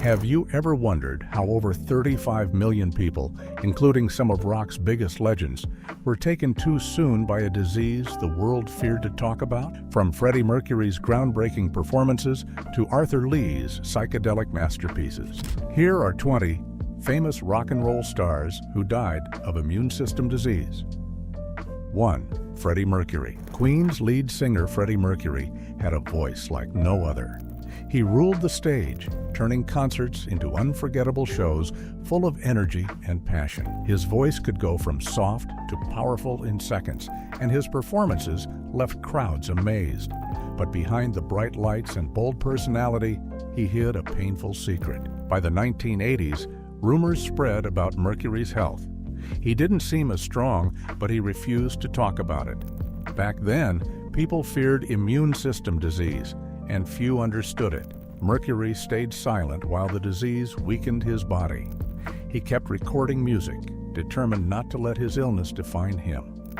Have you ever wondered how over 35 million people, including some of rock's biggest legends, were taken too soon by a disease the world feared to talk about? From Freddie Mercury's groundbreaking performances to Arthur Lee's psychedelic masterpieces. Here are 20 famous rock and roll stars who died of immune system disease. 1. Freddie Mercury. Queen's lead singer Freddie Mercury had a voice like no other. He ruled the stage, turning concerts into unforgettable shows full of energy and passion. His voice could go from soft to powerful in seconds, and his performances left crowds amazed. But behind the bright lights and bold personality, he hid a painful secret. By the 1980s, rumors spread about Mercury's health. He didn't seem as strong, but he refused to talk about it. Back then, people feared immune system disease, and few understood it. Mercury stayed silent while the disease weakened his body. He kept recording music, determined not to let his illness define him.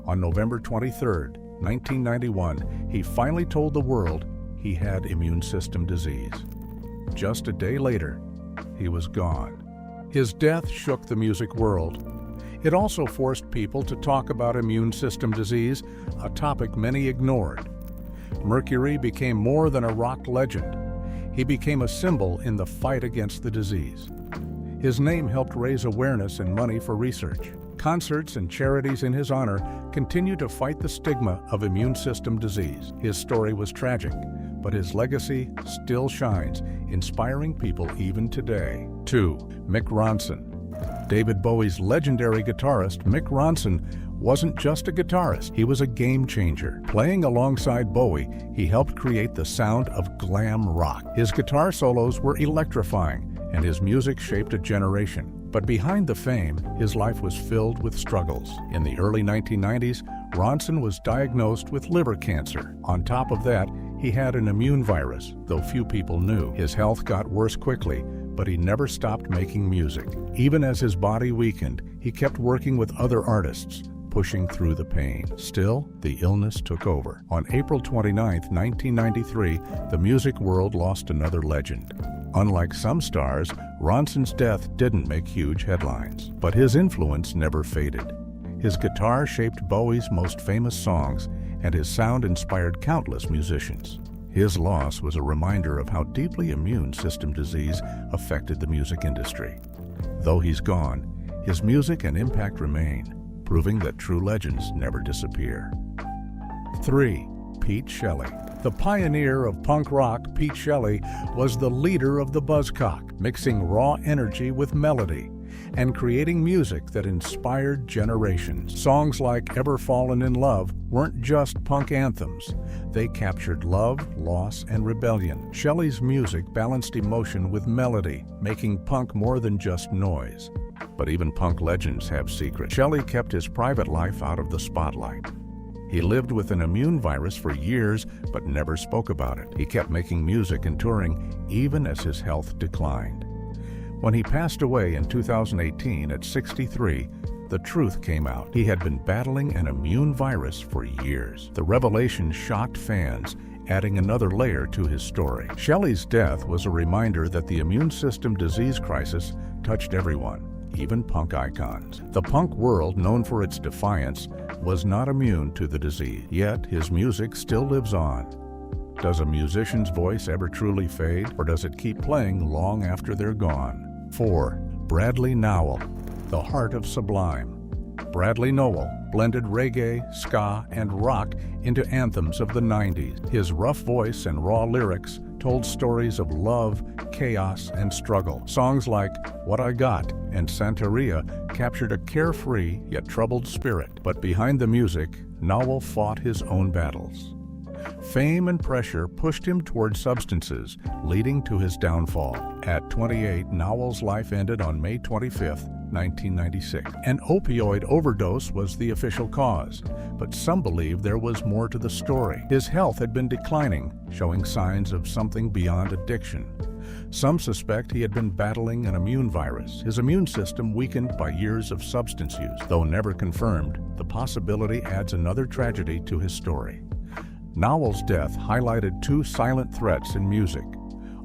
On November 23, 1991, he finally told the world he had immune system disease. Just a day later, he was gone. His death shook the music world. It also forced people to talk about immune system disease, a topic many ignored. Mercury became more than a rock legend. He became a symbol in the fight against the disease. His name helped raise awareness and money for research. Concerts and charities in his honor continue to fight the stigma of immune system disease. His story was tragic, but his legacy still shines, inspiring people even today. 2. Mick Ronson. David Bowie's legendary guitarist, Mick Ronson, wasn't just a guitarist, he was a game changer. Playing alongside Bowie, he helped create the sound of glam rock. His guitar solos were electrifying, and his music shaped a generation. But behind the fame, his life was filled with struggles. In the early 1990s, Ronson was diagnosed with liver cancer. On top of that, he had an immune virus, though few people knew. His health got worse quickly, but he never stopped making music. Even as his body weakened, he kept working with other artists, pushing through the pain. Still, the illness took over. On April 29, 1993, the music world lost another legend. Unlike some stars, Ronson's death didn't make huge headlines, but his influence never faded. His guitar shaped Bowie's most famous songs, and his sound inspired countless musicians. His loss was a reminder of how deeply immune system disease affected the music industry. Though he's gone, his music and impact remain, proving that true legends never disappear. 3. Pete Shelley. The pioneer of punk rock, Pete Shelley, was the leader of the Buzzcock, mixing raw energy with melody and creating music that inspired generations. Songs like Ever Fallen in Love weren't just punk anthems. They captured love, loss, and rebellion. Shelley's music balanced emotion with melody, making punk more than just noise. But even punk legends have secrets. Shelley kept his private life out of the spotlight. He lived with an immune virus for years, but never spoke about it. He kept making music and touring, even as his health declined. When he passed away in 2018 at 63, the truth came out. He had been battling an immune virus for years. The revelation shocked fans, adding another layer to his story. Shelley's death was a reminder that the immune system disease crisis touched everyone, even punk icons. The punk world, known for its defiance, was not immune to the disease. Yet his music still lives on. Does a musician's voice ever truly fade, or does it keep playing long after they're gone? 4. Bradley Nowell, the heart of Sublime. Bradley Nowell blended reggae, ska, and rock into anthems of the 90s. His rough voice and raw lyrics told stories of love, chaos, and struggle. Songs like What I Got and Santeria captured a carefree yet troubled spirit. But behind the music, Nowell fought his own battles. Fame and pressure pushed him toward substances, leading to his downfall. At 28, Nowell's life ended on May 25, 1996. An opioid overdose was the official cause, but some believe there was more to the story. His health had been declining, showing signs of something beyond addiction. Some suspect he had been battling an immune virus, his immune system weakened by years of substance use. Though never confirmed, the possibility adds another tragedy to his story. Nowell's death highlighted two silent threats in music: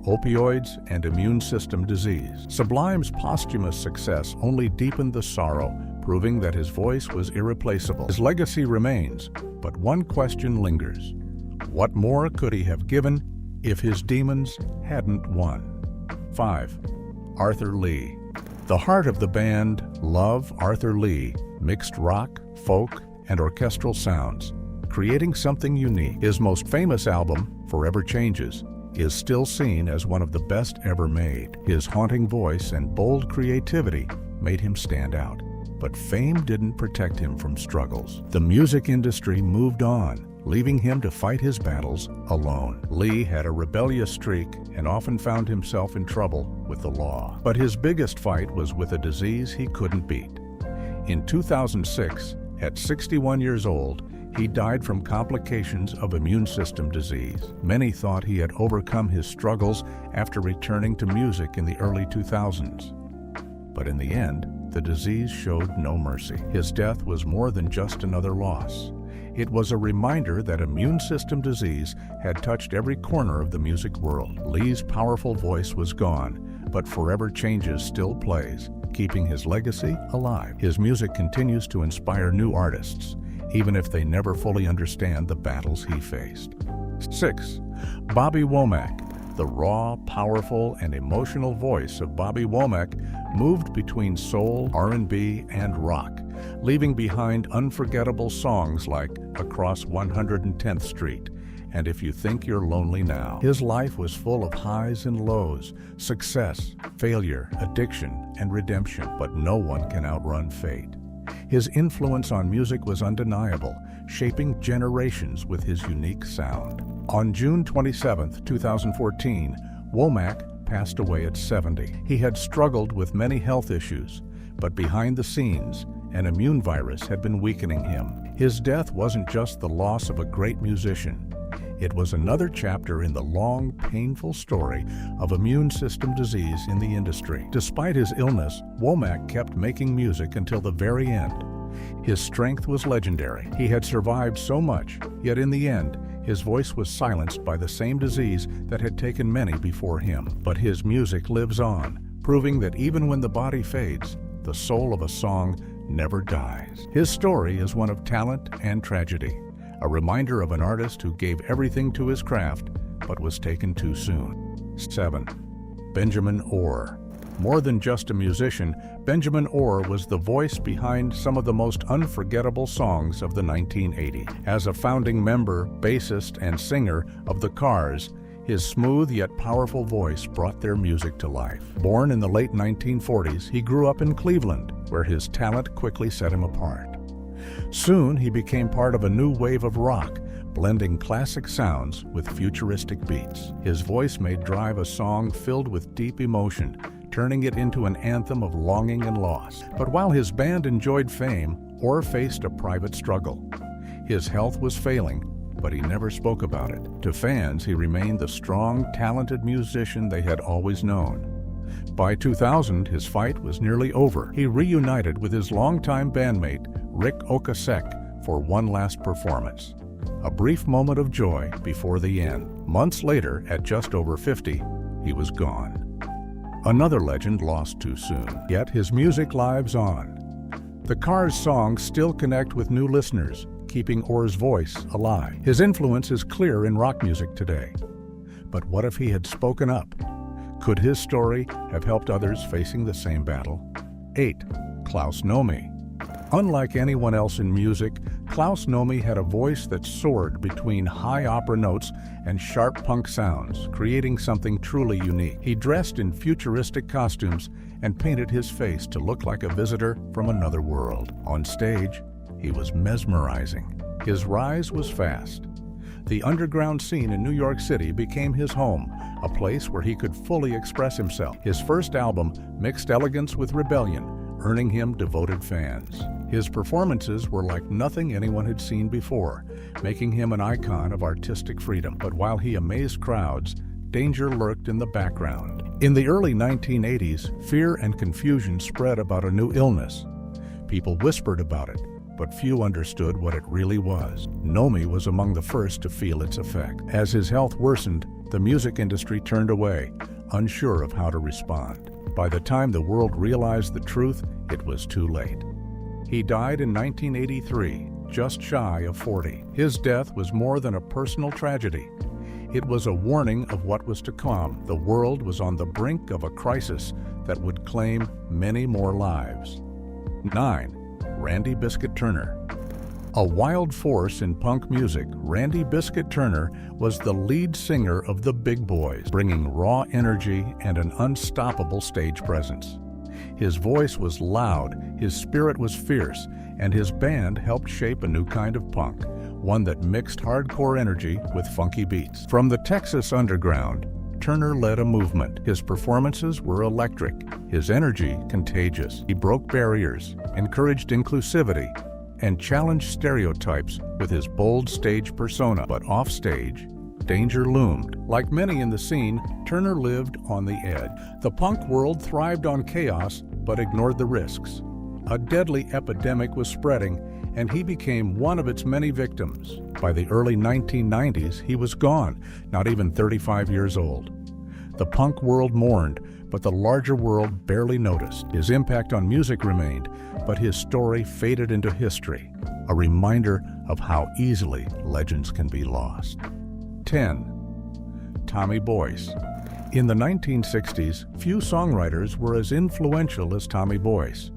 opioids, and immune system disease. Sublime's posthumous success only deepened the sorrow, proving that his voice was irreplaceable. His legacy remains, but one question lingers. What more could he have given if his demons hadn't won? 5. Arthur Lee. The heart of the band, Love Arthur Lee, mixed rock, folk, and orchestral sounds, creating something unique. His most famous album, Forever Changes, is still seen as one of the best ever made. His haunting voice and bold creativity made him stand out. But fame didn't protect him from struggles. The music industry moved on, leaving him to fight his battles alone. Lee had a rebellious streak and often found himself in trouble with the law. But his biggest fight was with a disease he couldn't beat. In 2006, at 61 years old, he died from complications of immune system disease. Many thought he had overcome his struggles after returning to music in the early 2000s. But in the end, the disease showed no mercy. His death was more than just another loss. It was a reminder that immune system disease had touched every corner of the music world. Lee's powerful voice was gone, but Forever Changes still plays, keeping his legacy alive. His music continues to inspire new artists, even if they never fully understand the battles he faced. 6. Bobby Womack. The raw, powerful, and emotional voice of Bobby Womack moved between soul, R&B, and rock, leaving behind unforgettable songs like Across 110th Street and If You Think You're Lonely Now. His life was full of highs and lows, success, failure, addiction, and redemption, but no one can outrun fate. His influence on music was undeniable, shaping generations with his unique sound. On June 27, 2014, Womack passed away at 70. He had struggled with many health issues, but behind the scenes, an immune virus had been weakening him. His death wasn't just the loss of a great musician. It was another chapter in the long, painful story of immune system disease in the industry. Despite his illness, Womack kept making music until the very end. His strength was legendary. He had survived so much, yet in the end, his voice was silenced by the same disease that had taken many before him. But his music lives on, proving that even when the body fades, the soul of a song never dies. His story is one of talent and tragedy, a reminder of an artist who gave everything to his craft but was taken too soon. 7. Benjamin Orr. More than just a musician, Benjamin Orr was the voice behind some of the most unforgettable songs of the 1980s. As a founding member, bassist, and singer of The Cars, his smooth yet powerful voice brought their music to life. Born in the late 1940s, he grew up in Cleveland, where his talent quickly set him apart. Soon, he became part of a new wave of rock, blending classic sounds with futuristic beats. His voice made Drive a song filled with deep emotion, turning it into an anthem of longing and loss. But while his band enjoyed fame, Orr faced a private struggle. His health was failing, but he never spoke about it. To fans, he remained the strong, talented musician they had always known. By 2000, his fight was nearly over. He reunited with his longtime bandmate, Rick Ocasek, for one last performance. A brief moment of joy before the end. Months later, at just over 50, he was gone. Another legend lost too soon, yet his music lives on. The Cars songs still connect with new listeners, keeping Orr's voice alive. His influence is clear in rock music today. But what if he had spoken up? Could his story have helped others facing the same battle? 8. Klaus Nomi. Unlike anyone else in music, Klaus Nomi had a voice that soared between high opera notes and sharp punk sounds, creating something truly unique. He dressed in futuristic costumes and painted his face to look like a visitor from another world. On stage, he was mesmerizing. His rise was fast. The underground scene in New York City became his home, a place where he could fully express himself. His first album mixed elegance with rebellion, earning him devoted fans. His performances were like nothing anyone had seen before, making him an icon of artistic freedom. But while he amazed crowds, danger lurked in the background. In the early 1980s, fear and confusion spread about a new illness. People whispered about it, but few understood what it really was. Nomi was among the first to feel its effect. As his health worsened, The music industry turned away, unsure of how to respond. By the time the world realized the truth, it was too late. He died in 1983, just shy of 40. His death was more than a personal tragedy. It was a warning of what was to come. The world was on the brink of a crisis that would claim many more lives. 9. Randy Biscuit Turner. A wild force in punk music, Randy Biscuit Turner was the lead singer of the Big Boys, bringing raw energy and an unstoppable stage presence. His voice was loud, his spirit was fierce, and his band helped shape a new kind of punk, one that mixed hardcore energy with funky beats. From the Texas underground, Turner led a movement. His performances were electric, his energy contagious. He broke barriers, encouraged inclusivity, and challenged stereotypes with his bold stage persona. But offstage, danger loomed. Like many in the scene, Turner lived on the edge. The punk world thrived on chaos but ignored the risks. A deadly epidemic was spreading, and he became one of its many victims. By the early 1990s, he was gone, not even 35 years old. The punk world mourned, but the larger world barely noticed. His impact on music remained, but his story faded into history, a reminder of how easily legends can be lost. 10. Tommy Boyce. In the 1960s, few songwriters were as influential as Tommy Boyce.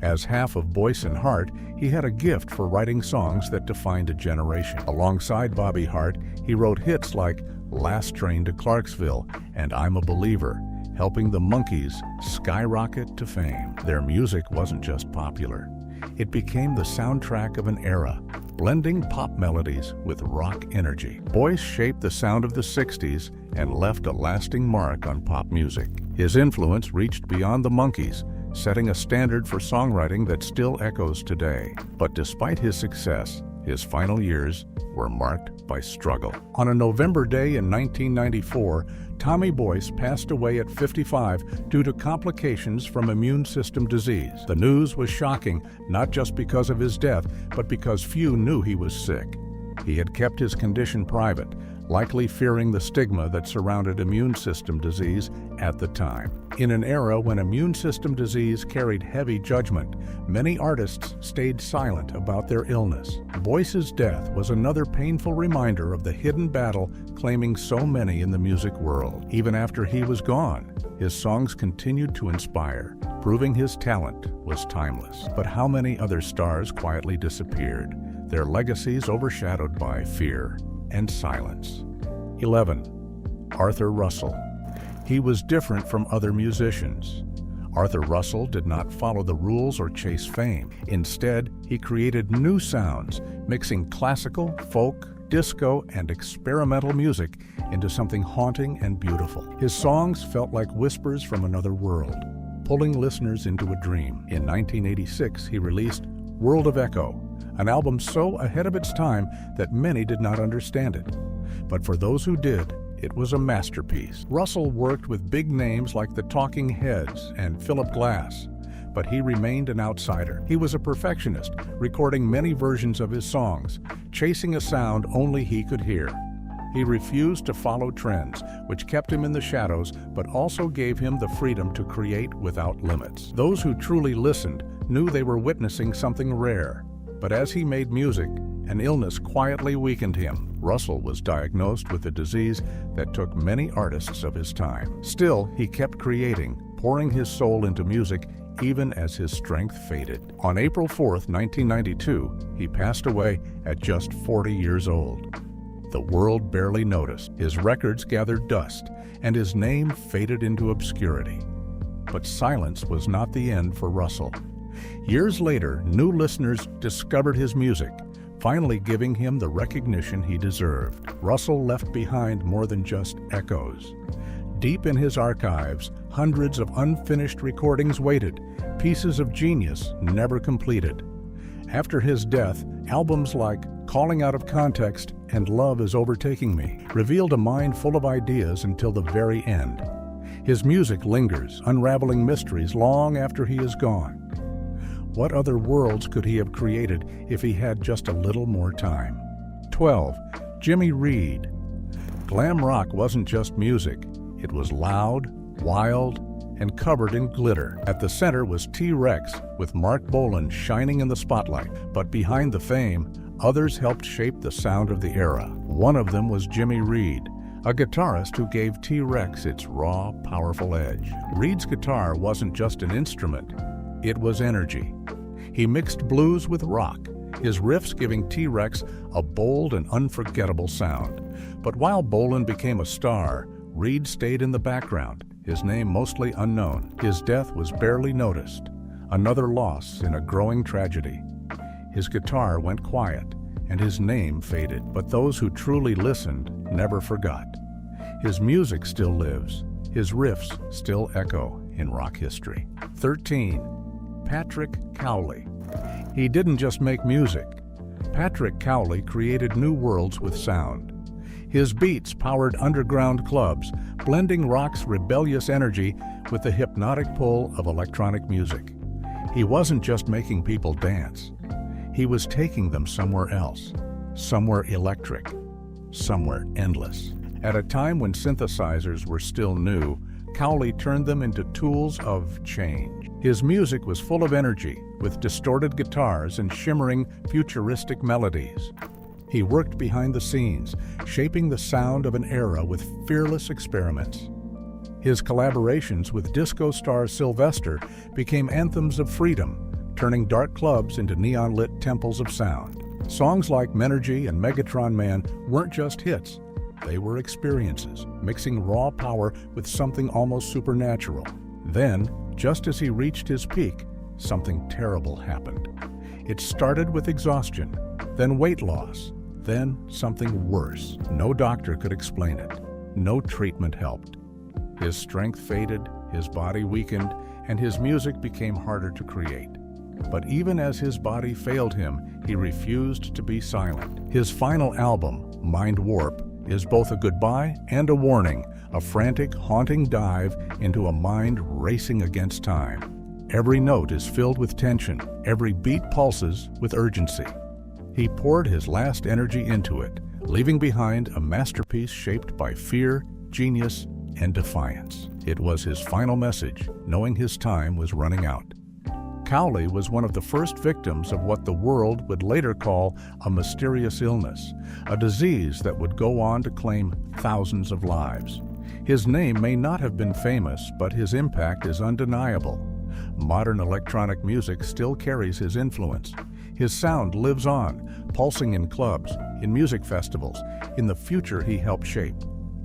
As half of Boyce and Hart, he had a gift for writing songs that defined a generation. Alongside Bobby Hart, he wrote hits like Last Train to Clarksville and I'm a Believer, helping the Monkees skyrocket to fame. Their music wasn't just popular. It became the soundtrack of an era, blending pop melodies with rock energy. Boyce shaped the sound of the 60s and left a lasting mark on pop music. His influence reached beyond the Monkees, setting a standard for songwriting that still echoes today. But despite his success, his final years were marked by struggle. On a November day in 1994, Tommy Boyce passed away at 55 due to complications from immune system disease. The news was shocking, not just because of his death, but because few knew he was sick. He had kept his condition private, likely fearing the stigma that surrounded immune system disease at the time. In an era when immune system disease carried heavy judgment, many artists stayed silent about their illness. Boyce's death was another painful reminder of the hidden battle claiming so many in the music world. Even after he was gone, his songs continued to inspire, proving his talent was timeless. But how many other stars quietly disappeared, their legacies overshadowed by fear and silence. 11. Arthur Russell. He was different from other musicians. Arthur Russell did not follow the rules or chase fame. Instead, he created new sounds, mixing classical, folk, disco, and experimental music into something haunting and beautiful. His songs felt like whispers from another world, pulling listeners into a dream. In 1986, he released World of Echo, an album so ahead of its time that many did not understand it. But for those who did, it was a masterpiece. Russell worked with big names like the Talking Heads and Philip Glass, but he remained an outsider. He was a perfectionist, recording many versions of his songs, chasing a sound only he could hear. He refused to follow trends, which kept him in the shadows, but also gave him the freedom to create without limits. Those who truly listened knew they were witnessing something rare. But as he made music, an illness quietly weakened him. Russell was diagnosed with a disease that took many artists of his time. Still, he kept creating, pouring his soul into music even as his strength faded. On April 4th, 1992, he passed away at just 40 years old. The world barely noticed. His records gathered dust, and his name faded into obscurity. But silence was not the end for Russell. Years later, new listeners discovered his music, finally giving him the recognition he deserved. Russell left behind more than just echoes. Deep in his archives, hundreds of unfinished recordings waited, pieces of genius never completed. After his death, albums like Calling Out of Context and Love Is Overtaking Me revealed a mind full of ideas until the very end. His music lingers, unraveling mysteries long after he is gone. What other worlds could he have created if he had just a little more time? 12. Jimmy Reed. Glam rock wasn't just music. It was loud, wild, and covered in glitter. At the center was T-Rex, with Mark Bolan shining in the spotlight. But behind the fame, others helped shape the sound of the era. One of them was Jimmy Reed, a guitarist who gave T-Rex its raw, powerful edge. Reed's guitar wasn't just an instrument, it was energy. He mixed blues with rock, his riffs giving T-Rex a bold and unforgettable sound. But while Bolan became a star, Reed stayed in the background, his name mostly unknown. His death was barely noticed, another loss in a growing tragedy. His guitar went quiet, and his name faded, but those who truly listened never forgot. His music still lives, his riffs still echo in rock history. 13. Patrick Cowley. He didn't just make music. Patrick Cowley created new worlds with sound. His beats powered underground clubs, blending rock's rebellious energy with the hypnotic pull of electronic music. He wasn't just making people dance. He was taking them somewhere else, somewhere electric, somewhere endless. At a time when synthesizers were still new, Cowley turned them into tools of change. His music was full of energy, with distorted guitars and shimmering, futuristic melodies. He worked behind the scenes, shaping the sound of an era with fearless experiments. His collaborations with disco star Sylvester became anthems of freedom, turning dark clubs into neon-lit temples of sound. Songs like Menergy and Megatron Man weren't just hits, they were experiences, mixing raw power with something almost supernatural. Then, just as he reached his peak, something terrible happened. It started with exhaustion, then weight loss, then something worse. No doctor could explain it. No treatment helped. His strength faded, his body weakened, and his music became harder to create. But even as his body failed him, he refused to be silent. His final album, Mind Warp, is both a goodbye and a warning, a frantic, haunting dive into a mind racing against time. Every note is filled with tension, every beat pulses with urgency. He poured his last energy into it, leaving behind a masterpiece shaped by fear, genius, and defiance. It was his final message, knowing his time was running out. Cowley was one of the first victims of what the world would later call a mysterious illness, a disease that would go on to claim thousands of lives. His name may not have been famous, but his impact is undeniable. Modern electronic music still carries his influence. His sound lives on, pulsing in clubs, in music festivals, in the future he helped shape.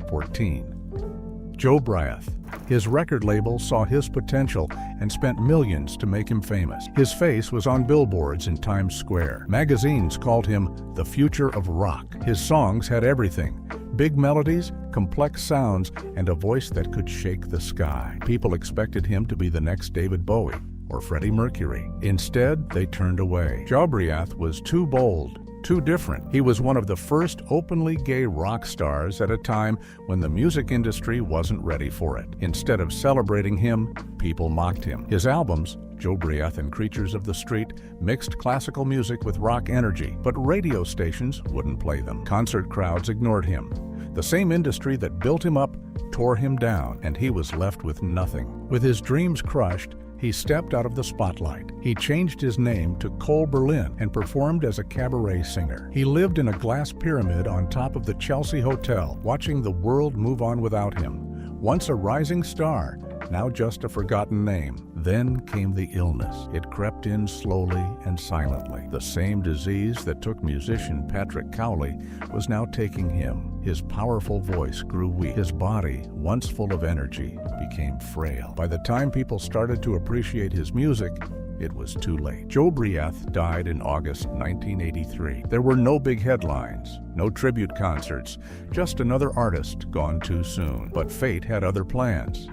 14. Joe Briath. His record label saw his potential and spent millions to make him famous. His face was on billboards in Times Square. Magazines called him the future of rock. His songs had everything: big melodies, complex sounds, and a voice that could shake the sky. People expected him to be the next David Bowie or Freddie Mercury. Instead, they turned away. Joe Briath was too bold, too different. He was one of the first openly gay rock stars at a time when the music industry wasn't ready for it. Instead of celebrating him, people mocked him. His albums, Joe Briath and Creatures of the Street, mixed classical music with rock energy, but radio stations wouldn't play them. Concert crowds ignored him. The same industry that built him up tore him down, and he was left with nothing. With his dreams crushed, he stepped out of the spotlight. He changed his name to Cole Berlin and performed as a cabaret singer. He lived in a glass pyramid on top of the Chelsea Hotel, watching the world move on without him. Once a rising star, now just a forgotten name. Then came the illness. It crept in slowly and silently. The same disease that took musician Patrick Cowley was now taking him. His powerful voice grew weak. His body, once full of energy, became frail. By the time people started to appreciate his music, it was too late. Joe Briath died in August 1983. There were no big headlines, no tribute concerts, just another artist gone too soon. But fate had other plans.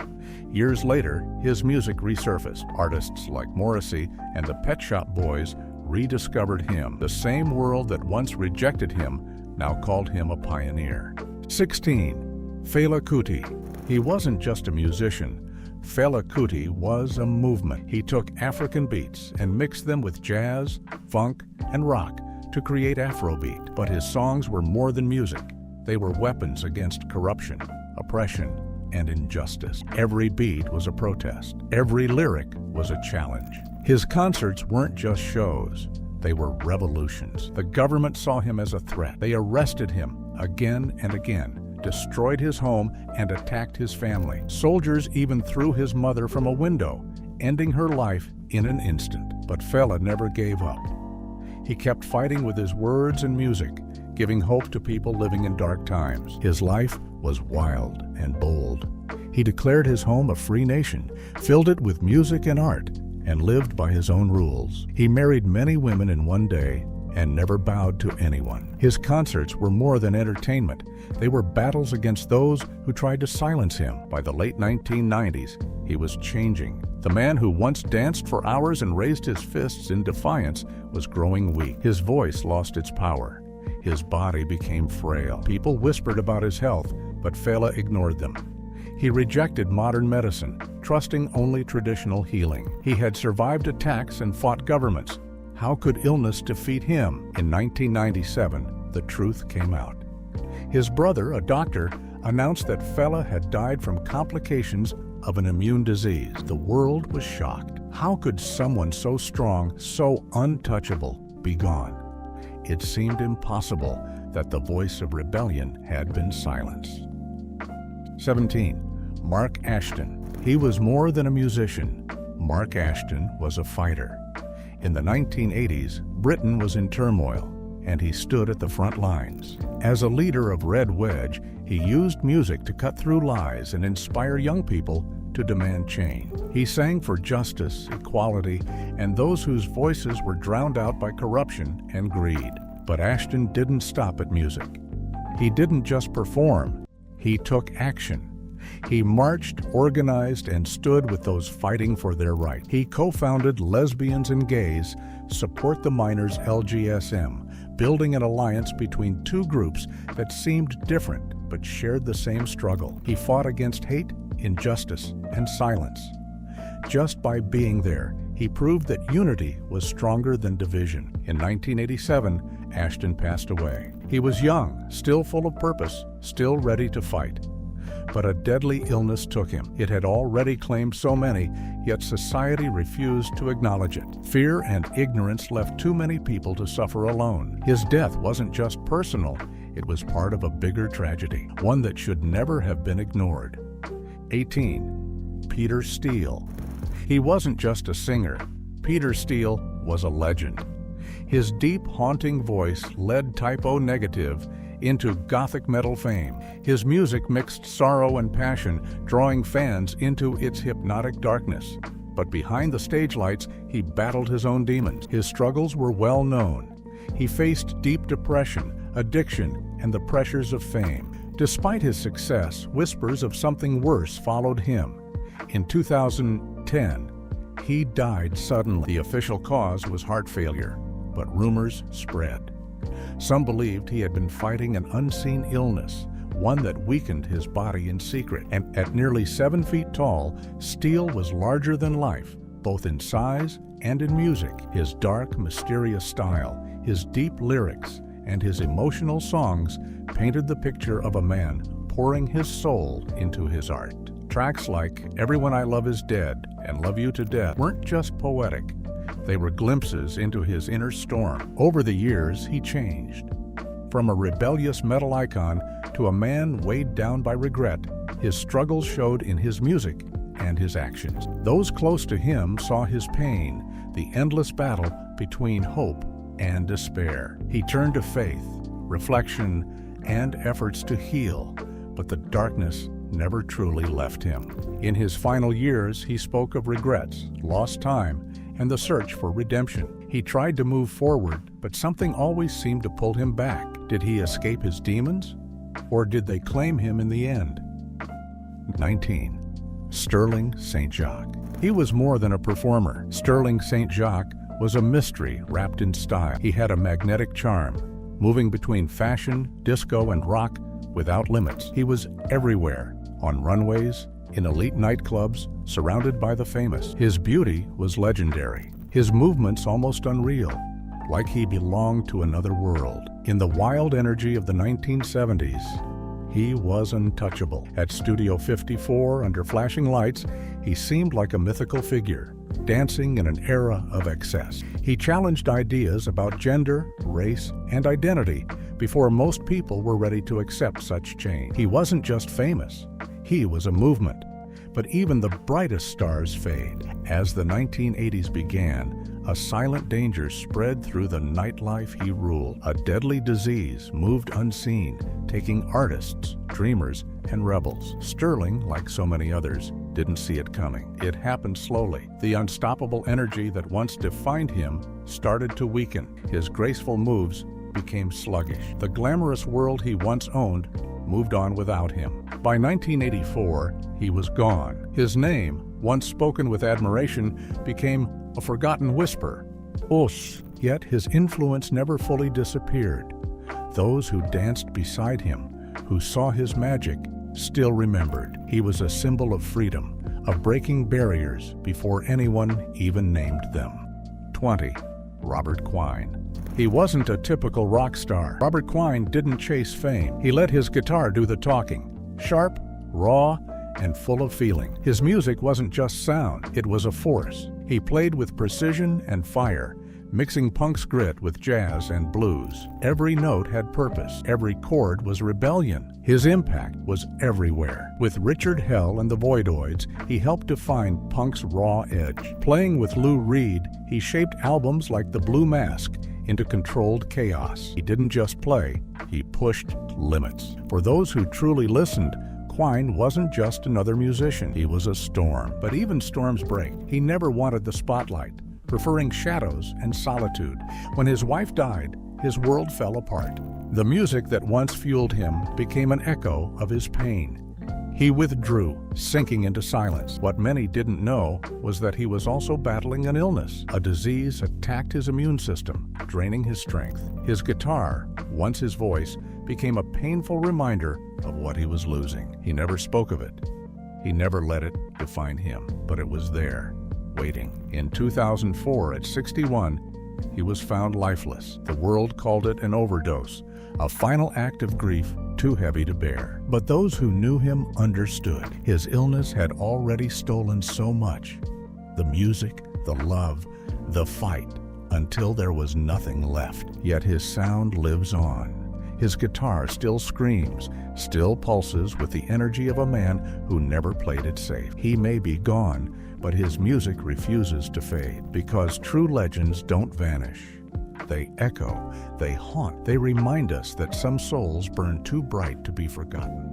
Years later, his music resurfaced. Artists like Morrissey and the Pet Shop Boys rediscovered him. The same world that once rejected him now called him a pioneer. 16. Fela Kuti. He wasn't just a musician. Fela Kuti was a movement. He took African beats and mixed them with jazz, funk, and rock to create Afrobeat. But his songs were more than music. They were weapons against corruption, oppression, and injustice. Every beat was a protest. Every lyric was a challenge. His concerts weren't just shows. They were revolutions. The government saw him as a threat. They arrested him again and again, destroyed his home, and attacked his family. Soldiers even threw his mother from a window, ending her life in an instant. But Fela never gave up. He kept fighting with his words and music, giving hope to people living in dark times. His life was wild and bold. He declared his home a free nation, filled it with music and art, and lived by his own rules. He married many women in one day and never bowed to anyone. His concerts were more than entertainment. They were battles against those who tried to silence him. By the late 1990s, he was changing. The man who once danced for hours and raised his fists in defiance was growing weak. His voice lost its power. His body became frail. People whispered about his health, but Fela ignored them. He rejected modern medicine, trusting only traditional healing. He had survived attacks and fought governments. How could illness defeat him? In 1997, the truth came out. His brother, a doctor, announced that Fela had died from complications of an immune disease. The world was shocked. How could someone so strong, so untouchable, be gone? It seemed impossible that the voice of rebellion had been silenced. 17. Mark Ashton. He was more than a musician. Mark Ashton was a fighter. In the 1980s, Britain was in turmoil, and he stood at the front lines. As a leader of Red Wedge, he used music to cut through lies and inspire young people to demand change. He sang for justice, equality, and those whose voices were drowned out by corruption and greed. But Ashton didn't stop at music. He didn't just perform, he took action. He marched, organized, and stood with those fighting for their rights. He co-founded Lesbians and Gays Support the Minors LGSM, building an alliance between two groups that seemed different but shared the same struggle. He fought against hate, injustice, and silence. Just by being there, he proved that unity was stronger than division. In 1987, Ashton passed away. He was young, still full of purpose, still ready to fight. But a deadly illness took him. It had already claimed so many, yet society refused to acknowledge it. Fear and ignorance left too many people to suffer alone. His death wasn't just personal, it was part of a bigger tragedy, one that should never have been ignored. 18. Peter Steele. He wasn't just a singer. Peter Steele was a legend. His deep, haunting voice led Type O Negative into gothic metal fame. His music mixed sorrow and passion, drawing fans into its hypnotic darkness. But behind the stage lights, he battled his own demons. His struggles were well known. He faced deep depression, addiction, and the pressures of fame. Despite his success, whispers of something worse followed him. In 2010, he died suddenly. The official cause was heart failure, but rumors spread. Some believed he had been fighting an unseen illness, one that weakened his body in secret. And at nearly 7 feet tall, Steele was larger than life, both in size and in music. His dark, mysterious style, his deep lyrics, and his emotional songs painted the picture of a man pouring his soul into his art. Tracks like Everyone I Love Is Dead and Love You to Death weren't just poetic. They were glimpses into his inner storm. Over the years, he changed. From a rebellious metal icon to a man weighed down by regret, his struggles showed in his music and his actions. Those close to him saw his pain, the endless battle between hope and despair. He turned to faith, reflection, and efforts to heal, but the darkness never truly left him. In his final years, he spoke of regrets, lost time, and the search for redemption. He tried to move forward, but something always seemed to pull him back. Did he escape his demons? Or did they claim him in the end? 19. Sterling St. Jacques. He was more than a performer. Sterling St. Jacques was a mystery wrapped in style. He had a magnetic charm, moving between fashion, disco, and rock without limits. He was everywhere, on runways, in elite nightclubs, surrounded by the famous. His beauty was legendary, his movements almost unreal, like he belonged to another world. In the wild energy of the 1970s, he was untouchable. At Studio 54, under flashing lights, he seemed like a mythical figure, dancing in an era of excess. He challenged ideas about gender, race, and identity before most people were ready to accept such change. He wasn't just famous, he was a movement. But even the brightest stars fade. As the 1980s began, a silent danger spread through the nightlife he ruled. A deadly disease moved unseen, taking artists, dreamers, and rebels. Sterling, like so many others, didn't see it coming. It happened slowly. The unstoppable energy that once defined him started to weaken. His graceful moves became sluggish. The glamorous world he once owned moved on without him. By 1984, he was gone. His name, once spoken with admiration, became a forgotten whisper. Us. Yet his influence never fully disappeared. Those who danced beside him, who saw his magic, still remembered. He was a symbol of freedom, of breaking barriers before anyone even named them. 20. Robert Quine. He wasn't a typical rock star. Robert Quine didn't chase fame. He let his guitar do the talking. Sharp, raw, and full of feeling. His music wasn't just sound, it was a force. He played with precision and fire, mixing punk's grit with jazz and blues. Every note had purpose. Every chord was rebellion. His impact was everywhere. With Richard Hell and the Voidoids, he helped define punk's raw edge. Playing with Lou Reed, he shaped albums like The Blue Mask into controlled chaos. He didn't just play, he pushed limits. For those who truly listened, Quine wasn't just another musician, he was a storm. But even storms break. He never wanted the spotlight, preferring shadows and solitude. When his wife died, his world fell apart. The music that once fueled him became an echo of his pain. He withdrew, sinking into silence. What many didn't know was that he was also battling an illness. A disease attacked his immune system, draining his strength. His guitar, once his voice, became a painful reminder of what he was losing. He never spoke of it. He never let it define him, but it was there, waiting. In 2004, at 61, he was found lifeless. The world called it an overdose, a final act of grief too heavy to bear. But those who knew him understood. His illness had already stolen so much. The music, the love, the fight, until there was nothing left. Yet his sound lives on. His guitar still screams, still pulses with the energy of a man who never played it safe. He may be gone, but his music refuses to fade, because true legends don't vanish. They echo, they haunt, they remind us that some souls burn too bright to be forgotten.